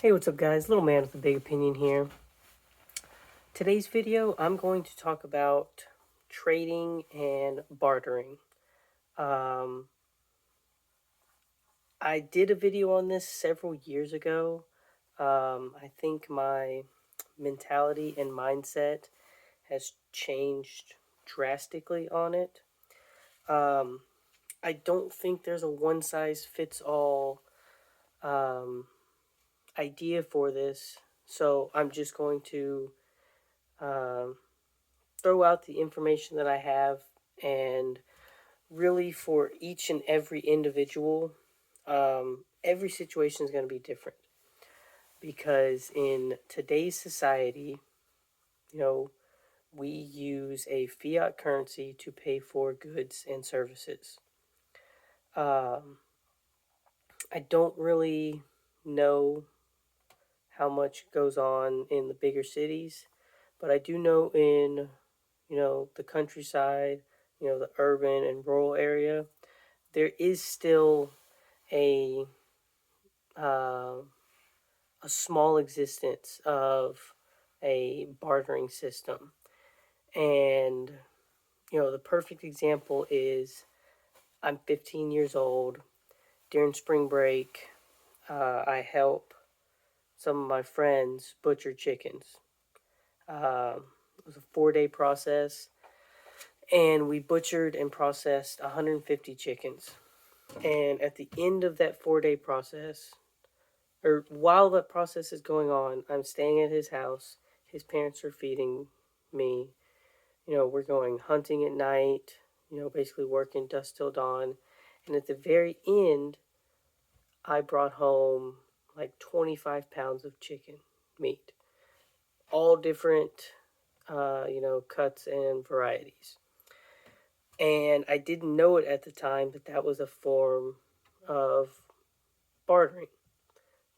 Hey, what's up guys? Little man with a big opinion here. Today's video, I'm going to talk about trading and bartering. I did a video on this several years ago. I think my mentality and mindset has changed drastically on it. I don't think there's a one-size-fits-all idea for this, so I'm just going to um, throw out the information that I have, and really for each and every individual, every situation is going to be different because in today's society, you know, we use a fiat currency to pay for goods and services. Um, I don't really know how much goes on in the bigger cities, but I do know in the countryside, the urban and rural area, there is still a uh, a small existence of a bartering system. And the perfect example is I'm 15 years old. During spring break, I help some of my friends butcher chickens. It was a 4-day process, and we butchered and processed 150 chickens. And at the end of that 4-day process, or while that process is going on, I'm staying at his house. His parents are feeding me. We're going hunting at night, basically working dusk till dawn. And at the very end, I brought home like 25 pounds of chicken meat, all different, cuts and varieties. And I didn't know it at the time, but that was a form of bartering,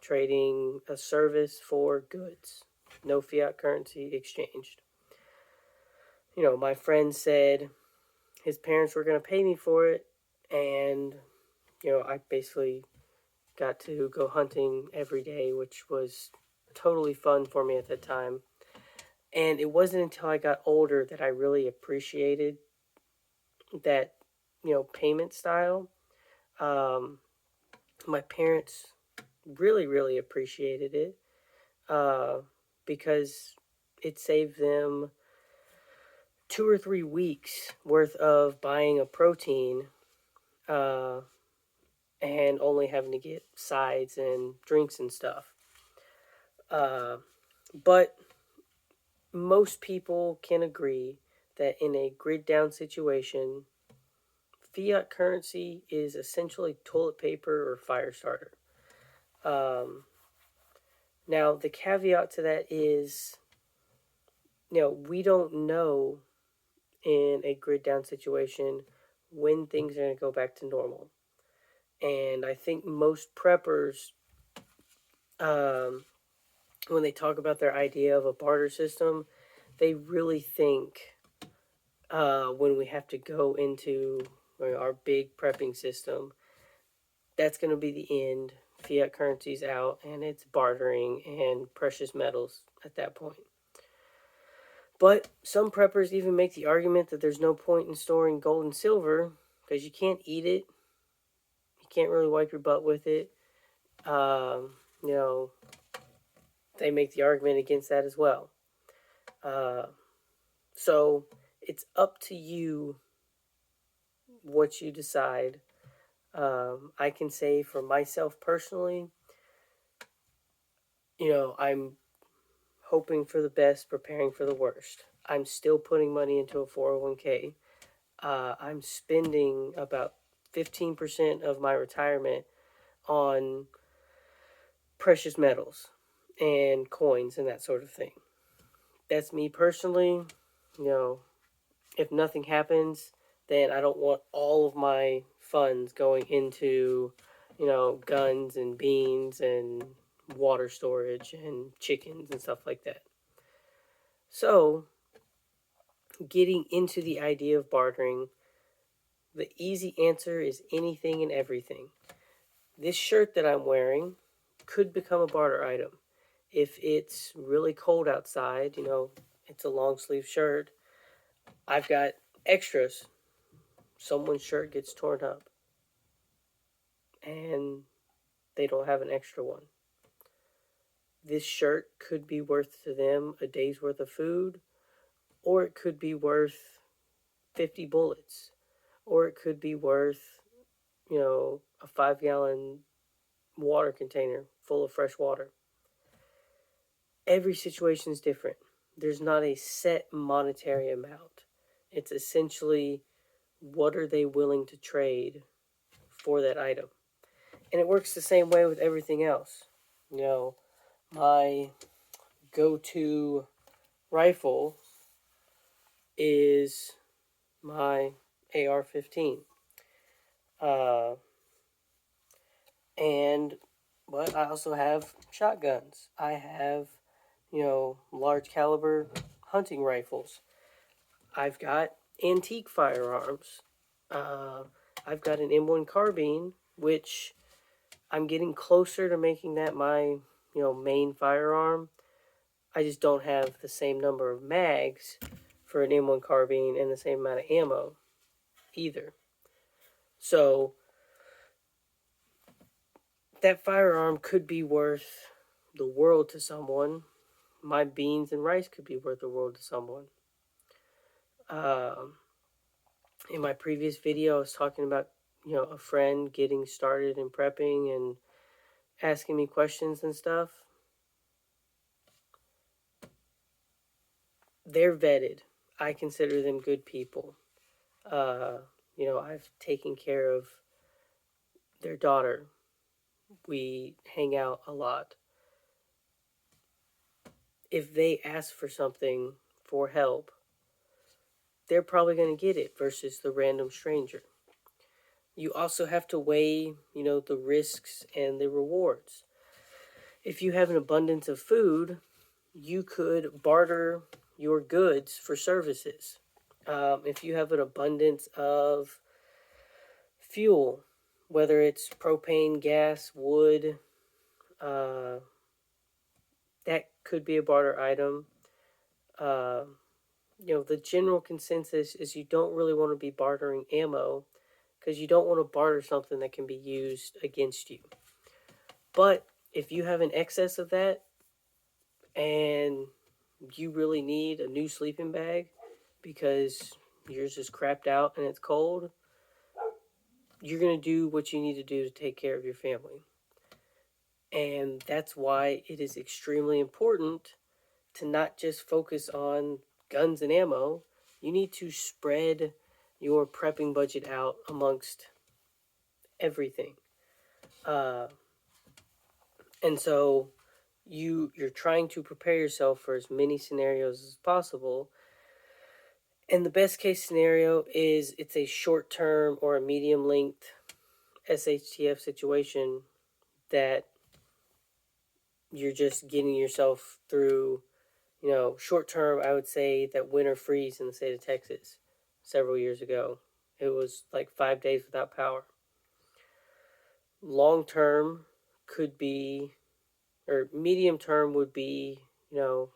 trading a service for goods, no fiat currency exchanged. My friend said his parents were going to pay me for it, and I basically got to go hunting every day, which was totally fun for me at that time. And it wasn't until I got older that I really appreciated that payment style. Um, my parents really appreciated it, uh, because it saved them 2 or 3 weeks worth of buying a protein, uh, and only having to get sides and drinks and stuff. Uh, but most people can agree that in a grid down situation, fiat currency is essentially toilet paper or fire starter. Um, Now, the caveat to that is, we don't know in a grid down situation when things are going to go back to normal. And I think most preppers, um, when they talk about their idea of a barter system, they really think when we have to go into our big prepping system, that's going to be the end. Fiat currency's out, and it's bartering and precious metals at that point. But some preppers even make the argument that there's no point in storing gold and silver because you can't eat it. You can't really wipe your butt with it. Um, you know, they make the argument against that as well. So it's up to you what you decide. I can say for myself personally, I'm hoping for the best, preparing for the worst. I'm still putting money into a 401k. I'm spending about 15% of my retirement on precious metals and coins and that sort of thing. That's me personally. You know, if nothing happens, then I don't want all of my funds going into, guns and beans and water storage and chickens and stuff like that. So, getting into the idea of bartering, the easy answer is anything and everything. This shirt that I'm wearing could become a barter item. If it's really cold outside, it's a long sleeve shirt, I've got extras. Someone's shirt gets torn up and they don't have an extra one. This shirt could be worth to them a day's worth of food, or it could be worth 50 bullets, or it could be worth, a 5-gallon water container full of fresh water. Every situation is different. There's not a set monetary amount. It's essentially, what are they willing to trade for that item? And it works the same way with everything else. My go-to rifle is my AR-15. Uh, and but I also have shotguns. I have, large caliber hunting rifles. I've got antique firearms. Uh, I've got an M1 carbine, which I'm getting closer to making that my, main firearm. I just don't have the same number of mags for an M1 carbine and the same amount of ammo either. So that firearm could be worth the world to someone. My beans and rice could be worth the world to someone. In my previous video, I was talking about, a friend getting started in prepping and asking me questions and stuff. They're vetted. I consider them good people. I've taken care of their daughter. We hang out a lot. If they ask for something for help, they're probably going to get it versus the random stranger. You also have to weigh, the risks and the rewards. If you have an abundance of food, you could barter your goods for services. If you have an abundance of fuel, whether it's propane, gas, wood, that could be a barter item. The general consensus is you don't really want to be bartering ammo because you don't want to barter something that can be used against you. But if you have an excess of that and you really need a new sleeping bag because yours is crapped out and it's cold, you're going to do what you need to do to take care of your family. And that's why it is extremely important to not just focus on guns and ammo. You need to spread your prepping budget out amongst everything. And so you're trying to prepare yourself for as many scenarios as possible. And the best case scenario is it's a short term or a medium length SHTF situation that you're just getting yourself through. Short term, I would say that winter freeze in the state of Texas several years ago. It was like 5 days without power. Long term could be, or medium term would be, the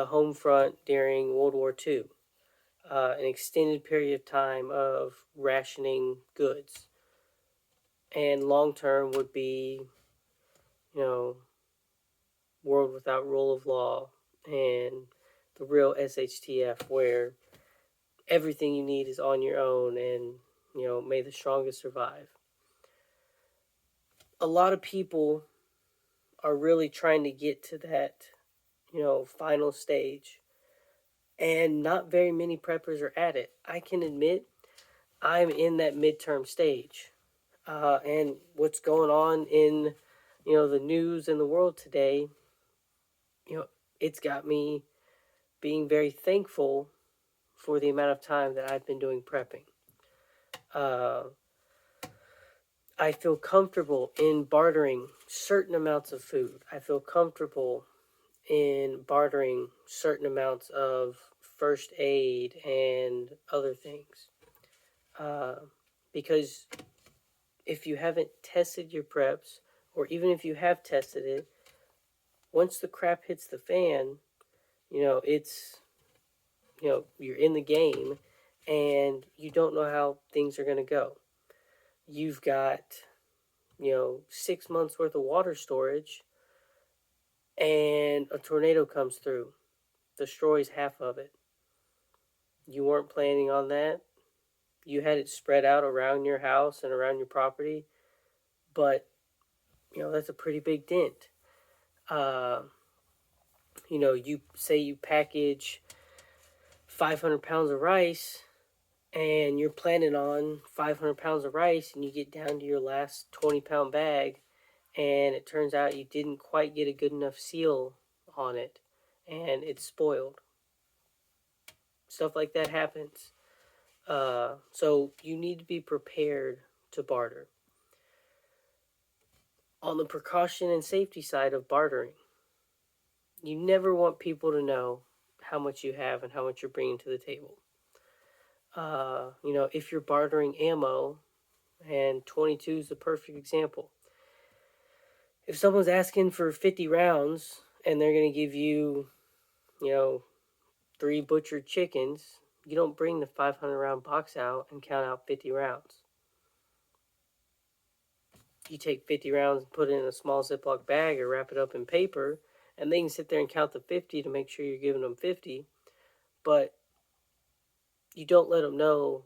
home front during World War II. An extended period of time of rationing goods. And long term would be, world without rule of law and the real SHTF, where everything you need is on your own and, may the strongest survive. A lot of people are really trying to get to that, final stage. And not very many preppers are at it. I can admit I'm in that midterm stage. And what's going on in, the news in the world today, it's got me being very thankful for the amount of time that I've been doing prepping. I feel comfortable in bartering certain amounts of food. I feel comfortable in bartering certain amounts of first aid and other things. Because if you haven't tested your preps or even if you have tested it, once the crap hits the fan, it's, you're in the game and you don't know how things are going to go. You've got, 6 months worth of water storage and a tornado comes through, destroys half of it. You weren't planning on that. You had it spread out around your house and around your property, but, that's a pretty big dent. Uh, you say you package 500 pounds of rice and you're planning on 500 pounds of rice and you get down to your last 20-pound bag and it turns out you didn't quite get a good enough seal on it and it's spoiled. Stuff like that happens. So you need to be prepared to barter. On the precaution and safety side of bartering, you never want people to know how much you have and how much you're bringing to the table. If you're bartering ammo, and 22 is the perfect example. If someone's asking for 50 rounds and they're going to give you, 3 butchered chickens, you don't bring the 500 round box out and count out 50 rounds. You take 50 rounds and put it in a small Ziploc bag or wrap it up in paper, and they can sit there and count the 50 to make sure you're giving them 50, but you don't let them know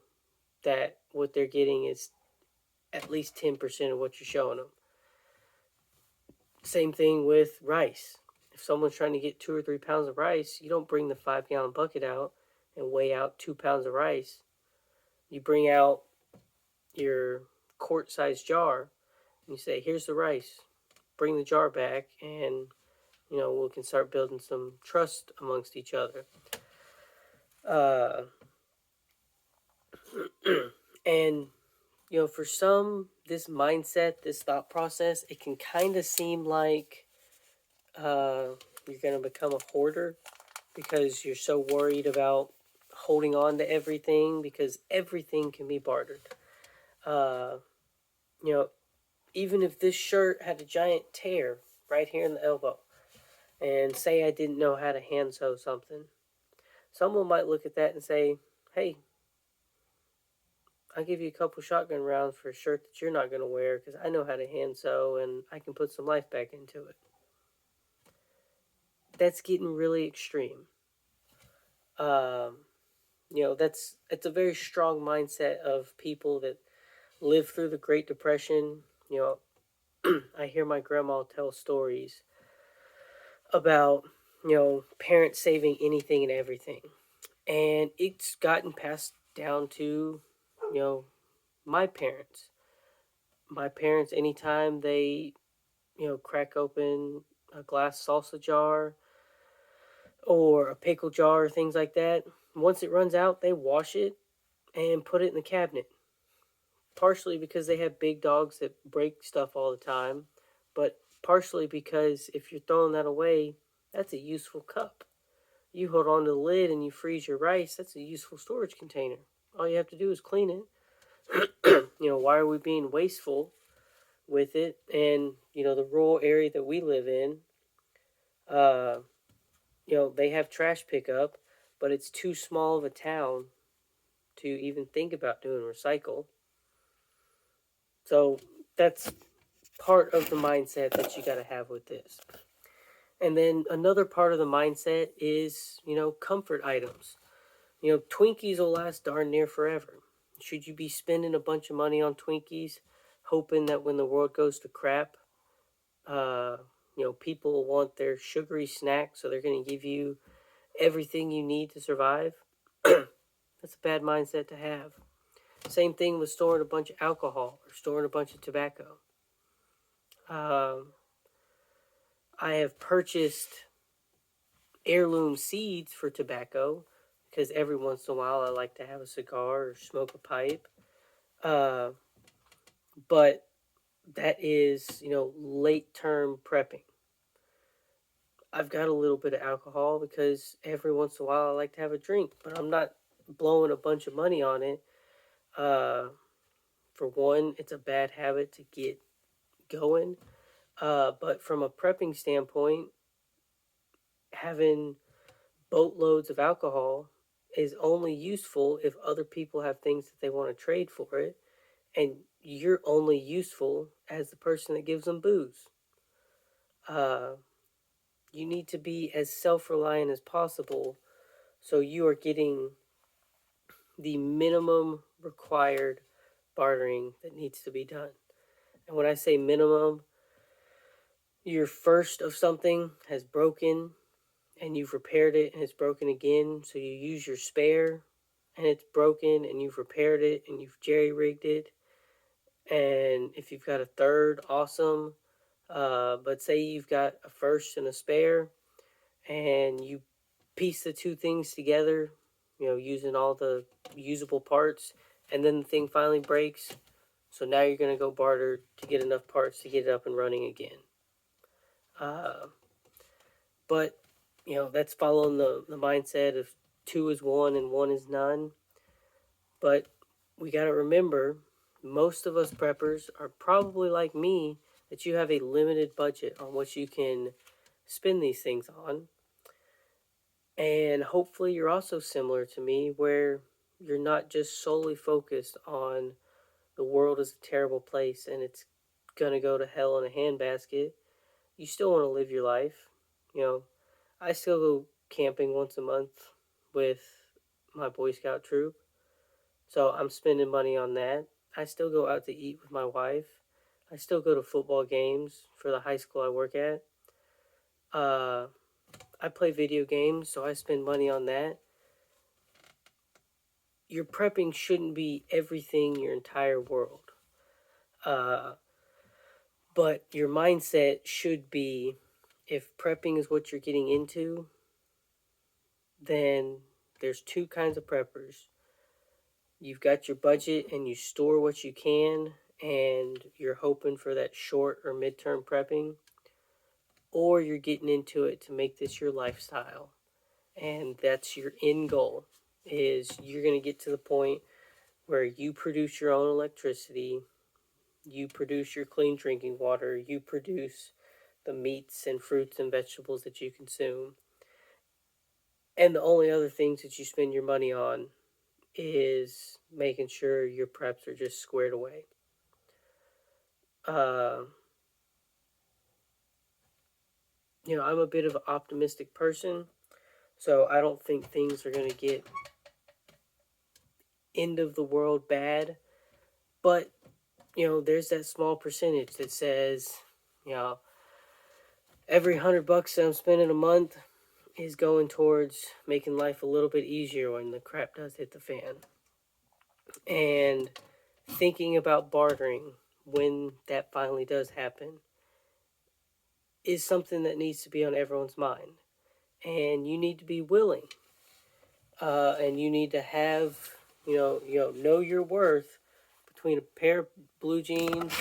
that what they're getting is at least 10% of what you're showing them. Same thing with rice. If someone's trying to get 2 or 3 pounds of rice, you don't bring the 5-gallon bucket out and weigh out 2 pounds of rice. You bring out your quart-sized jar and you say, here's the rice. Bring the jar back and, we can start building some trust amongst each other. And, for some, this mindset, this thought process, it can kind of seem like you're going to become a hoarder because you're so worried about holding on to everything because everything can be bartered. Even if this shirt had a giant tear right here in the elbow and say I didn't know how to hand sew something, someone might look at that and say, hey, I'll give you a couple shotgun rounds for a shirt that you're not going to wear because I know how to hand sew and I can put some life back into it. That's getting really extreme. It's a very strong mindset of people that lived through the Great Depression. I hear my grandma tell stories about, parents saving anything and everything. And it's gotten passed down to, my parents. My parents, anytime they, crack open a glass salsa jar or a pickle jar or things like that, once it runs out, they wash it and put it in the cabinet. Partially because they have big dogs that break stuff all the time, but partially because if you're throwing that away, that's a useful cup. You hold on to the lid and you freeze your rice, that's a useful storage container. All you have to do is clean it. Why are we being wasteful with it? And, the rural area that we live in, they have trash pickup, but it's too small of a town to even think about doing recycle. So that's part of the mindset that you got to have with this. And then another part of the mindset is, comfort items. Twinkies will last darn near forever. Should you be spending a bunch of money on Twinkies, hoping that when the world goes to crap, people will want their sugary snack, so they're going to give you everything you need to survive? That's a bad mindset to have. Same thing with storing a bunch of alcohol or storing a bunch of tobacco. I have purchased heirloom seeds for tobacco because every once in a while I like to have a cigar or smoke a pipe. But that is, late term prepping. I've got a little bit of alcohol because every once in a while I like to have a drink, but I'm not blowing a bunch of money on it. For one, it's a bad habit to get going. But from a prepping standpoint, having boatloads of alcohol is only useful if other people have things that they want to trade for it, and you're only useful as the person that gives them booze. Uh, you need to be as self-reliant as possible, so you are getting the minimum required bartering that needs to be done. And when I say minimum, your first of something has broken and you've repaired it and it's broken again, so you use your spare and it's broken and you've repaired it and you've jerry-rigged it. And if you've got a third, awesome. But say you've got a first and a spare and you piece the two things together, using all the usable parts, and then the thing finally breaks. So now you're going to go barter to get enough parts to get it up and running again. But, that's following the mindset of two is one and one is none. But we got to remember, most of us preppers are probably like me, that you have a limited budget on what you can spend these things on. And hopefully you're also similar to me, where you're not just solely focused on the world is a terrible place and it's going to go to hell in a handbasket. You still want to live your life. I still go camping once a month with my Boy Scout troop. So I'm spending money on that. I still go out to eat with my wife. I still go to football games for the high school I work at. I play video games, so I spend money on that. Your prepping shouldn't be everything, your entire world. But your mindset should be, if prepping is what you're getting into, then there's two kinds of preppers. You've got your budget and you store what you can, and you're hoping for that short or midterm prepping, or you're getting into it to make this your lifestyle, and that's your end goal. Is you're going to get to the point where you produce your own electricity, you produce your clean drinking water, you produce the meats and fruits and vegetables that you consume, and the only other things that you spend your money on is making sure your preps are just squared away. I'm a bit of an optimistic person, so I don't think things are going to get end of the world bad. But, there's that small percentage that says, every $100 that I'm spending a month is going towards making life a little bit easier when the crap does hit the fan. And thinking about bartering when that finally does happen is something that needs to be on everyone's mind. And you need to be willing. And you need to have, know your worth between a pair of blue jeans,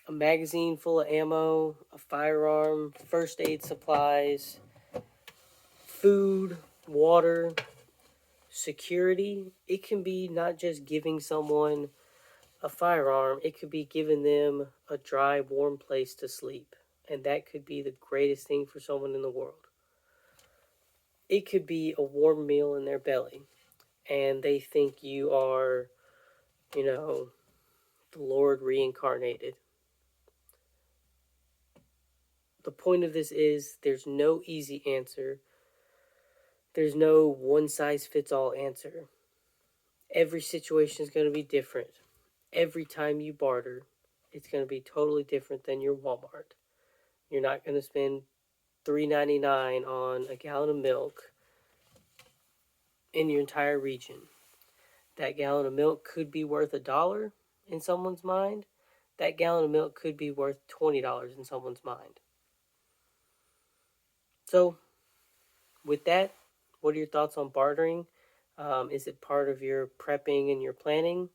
a magazine full of ammo, a firearm, first aid supplies, food, water, security. It can be not just giving someone a firearm, it could be giving them a dry, warm place to sleep. And that could be the greatest thing for someone in the world. It could be a warm meal in their belly, and they think you are, the Lord reincarnated. The point of this is there's no easy answer. There's no one-size-fits-all answer. Every situation is going to be different. Every time you barter, it's going to be totally different than your Walmart. You're not going to spend $3.99 on a gallon of milk in your entire region. That gallon of milk could be worth $1 in someone's mind. That gallon of milk could be worth $20 in someone's mind. So, with that, what are your thoughts on bartering? Is it part of your prepping and your planning?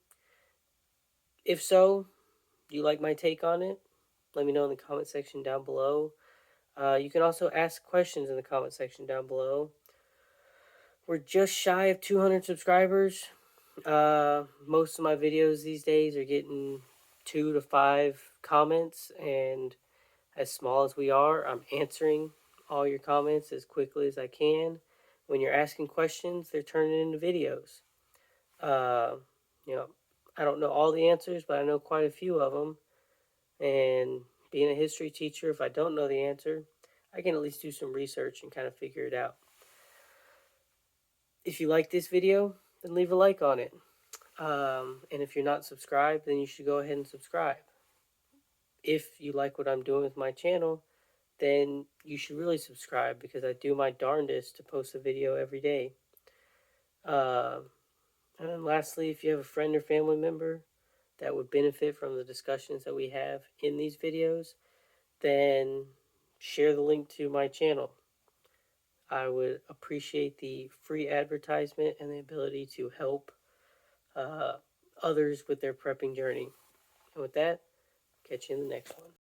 If so, do you like my take on it? Let me know in the comment section down below. You can also ask questions in the comment section down below. We're just shy of 200 subscribers. Most of my videos these days are getting 2 to 5 comments, and As small as we are, I'm answering all your comments as quickly as I can. When you're asking questions, they're turning into videos. Uh, you know, I don't know all the answers, but I know quite a few of them. And being a history teacher, if I don't know the answer, I can at least do some research and kind of figure it out. If you like this video, then leave a like on it. And if you're not subscribed, then you should go ahead and subscribe. If you like what I'm doing with my channel, then you should really subscribe because I do my darndest to post a video every day. And then lastly, if you have a friend or family member that would benefit from the discussions that we have in these videos, then share the link to my channel. I would appreciate the free advertisement and the ability to help others with their prepping journey. And with that, catch you in the next one.